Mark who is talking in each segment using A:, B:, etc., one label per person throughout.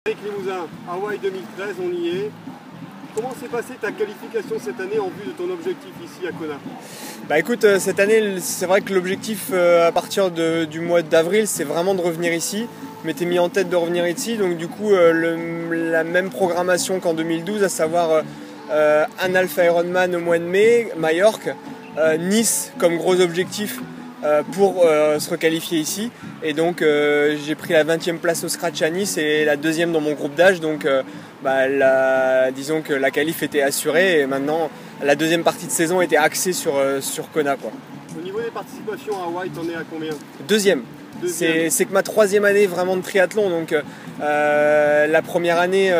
A: Avec Limousin, Hawaï 2013, on y est. Comment s'est passée ta qualification cette année en vue de ton objectif ici à Kona?
B: Bah écoute, cette année, c'est vrai que l'objectif à partir du mois d'avril, c'est vraiment de revenir ici. Je m'étais mis en tête de revenir ici, donc du coup, la même programmation qu'en 2012, à savoir un Alpha Ironman au mois de mai, Majorque, Nice comme gros objectif pour se requalifier ici. Et donc j'ai pris la 20e place au scratch à Nice et la 2e dans mon groupe d'âge. Donc disons que la qualif était assurée et maintenant la deuxième partie de saison était axée sur Kona, quoi.
A: Au niveau des participations à Hawaï, t'en es à combien?
B: Deuxième. C'est que ma 3e année vraiment de triathlon. Donc la première année,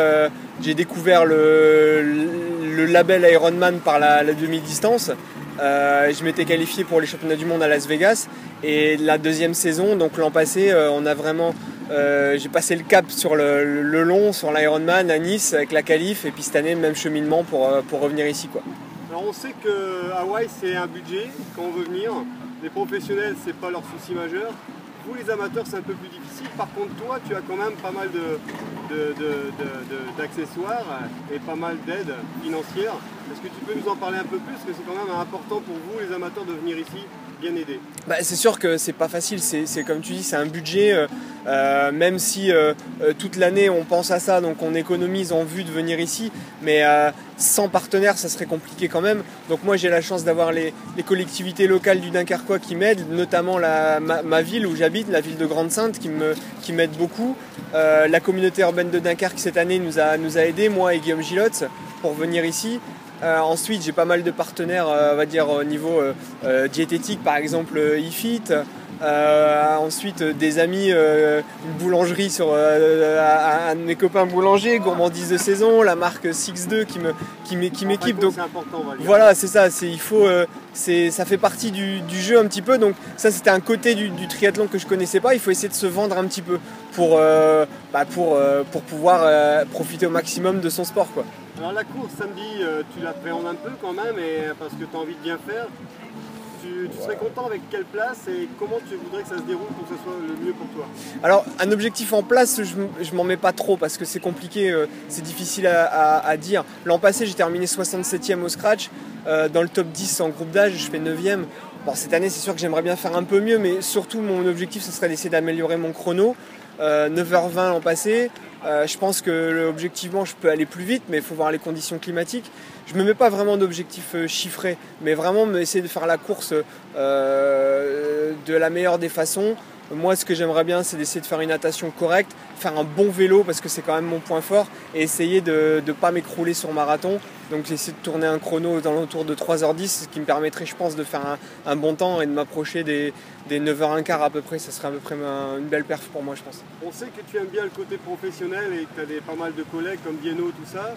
B: j'ai découvert le label Ironman par la demi-distance. Je m'étais qualifié pour les championnats du monde à Las Vegas. Et la deuxième saison, donc l'an passé, j'ai passé le cap sur le long, sur l'Ironman à Nice avec la qualif. Et puis cette année, même cheminement pour revenir ici, quoi.
A: Alors on sait que Hawaï c'est un budget quand on veut venir. Les professionnels, c'est pas leur souci majeur. Vous les amateurs, c'est un peu plus difficile. Par contre, toi, tu as quand même pas mal d'accessoires et pas mal d'aides financières. Est-ce que tu peux nous en parler un peu plus? Parce que c'est quand même important pour vous, les amateurs, de venir ici bien aider.
B: Bah, c'est sûr que c'est pas facile, c'est comme tu dis, c'est un budget, même si toute l'année on pense à ça, donc on économise en vue de venir ici, mais sans partenaire ça serait compliqué quand même. Donc moi j'ai la chance d'avoir les collectivités locales du Dunkerquois qui m'aident, notamment ma ville où j'habite, la ville de Grande-Synthe qui m'aide beaucoup. La communauté urbaine de Dunkerque cette année nous a aidés, moi et Guillaume Gillotte, pour venir ici. Ensuite, j'ai pas mal de partenaires, on va dire au niveau diététique, par exemple eFit. Ensuite, des amis, une boulangerie sur un de mes copains boulangers, Gourmandise de Saison, la marque 6-2 qui m'équipe. Donc
A: c'est important, on va le dire.
B: voilà, c'est ça. Ça fait partie du jeu un petit peu. Donc ça, c'était un côté du triathlon que je connaissais pas. Il faut essayer de se vendre un petit peu pour pouvoir profiter au maximum de son sport, quoi.
A: Alors la course samedi, tu l'appréhendes un peu quand même, parce que tu as envie de bien faire. Tu serais content avec quelle place et comment tu voudrais que ça se déroule pour que ce soit le mieux pour toi?
B: Alors un objectif en place, je m'en mets pas trop parce que c'est compliqué, c'est difficile à dire. L'an passé j'ai terminé 67e au scratch, dans le top 10 en groupe d'âge, je fais 9e. Bon, cette année c'est sûr que j'aimerais bien faire un peu mieux, mais surtout mon objectif ce serait d'essayer d'améliorer mon chrono. 9h20 l'an passé. Je pense que objectivement je peux aller plus vite, mais il faut voir les conditions climatiques. Je ne me mets pas vraiment d'objectif chiffré, mais vraiment essayer de faire la course de la meilleure des façons. Moi, ce que j'aimerais bien, c'est d'essayer de faire une natation correcte, faire un bon vélo parce que c'est quand même mon point fort, et essayer de ne pas m'écrouler sur marathon. Donc essayer de tourner un chrono dans l'entour de 3h10, ce qui me permettrait, je pense, de faire un bon temps et de m'approcher des 9h15 à peu près. Ça serait à peu près une belle perf pour moi, je pense.
A: On sait que tu aimes bien le côté professionnel et que tu as pas mal de collègues comme Dieno, tout ça.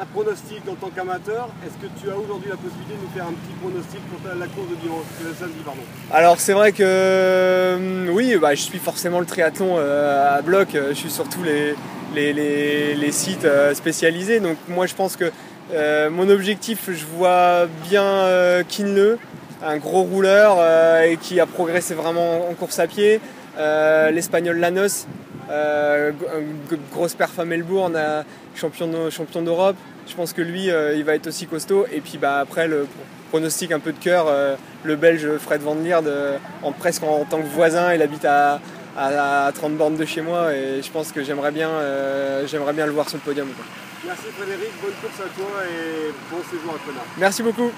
A: Un pronostic en tant qu'amateur, est-ce que tu as aujourd'hui la possibilité de nous faire un petit pronostic pour la course de dimanche, samedi, pardon?
B: Alors c'est vrai que oui, je suis forcément le triathlon à bloc, je suis sur tous les sites spécialisés, donc moi je pense que mon objectif, je vois bien Kinle, un gros rouleur et qui a progressé vraiment en course à pied, l'Espagnol Llanos, grosse perf à Melbourne, champion d'Europe. Je pense que lui, il va être aussi costaud. Et puis après, le pronostic un peu de cœur, le Belge Fred Van Lierde, presque en tant que voisin, il habite à 30 bornes de chez moi. Et je pense que j'aimerais bien le voir sur le podium, quoi.
A: Merci Frédéric, bonne course à toi et bon séjour à Kona.
B: Merci beaucoup.